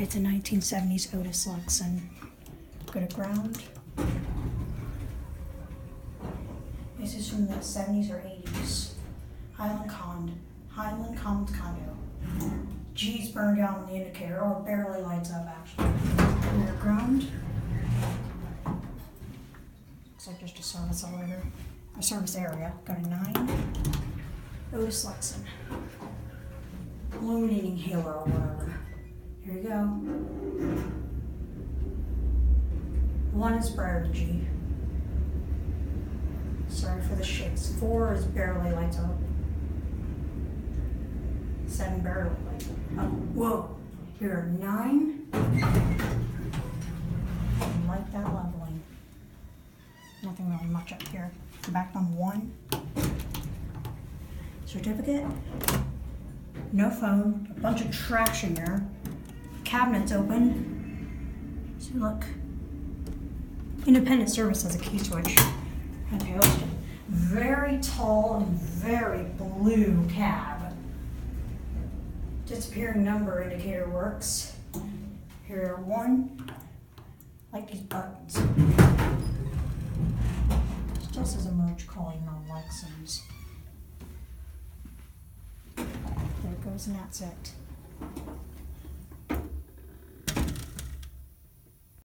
It's a 1970s Otis Lexan. Go to ground. This is from the 70s or 80s. Highland Commons condo. G's burned out on the indicator, or barely lights up actually. Go to ground. Looks like just a service elevator. A service area. Go to 9. Otis Lexan. Illuminating halo or whatever. Here you go. 1 is prior to G. Sorry for the shakes. 4 is barely lights up. 7 barely lights up. Oh, whoa. Here, 9. I like that leveling. Nothing really much up here. Back on 1. Certificate. No phone. A bunch of trash in there. Cabinets open. So look. Independent service has a key switch. Okay, Hoist. Very tall and very blue cab. Disappearing number indicator works. Here are 1. Like these buttons. This just as a merge calling on Lexans. There it goes, and that's it.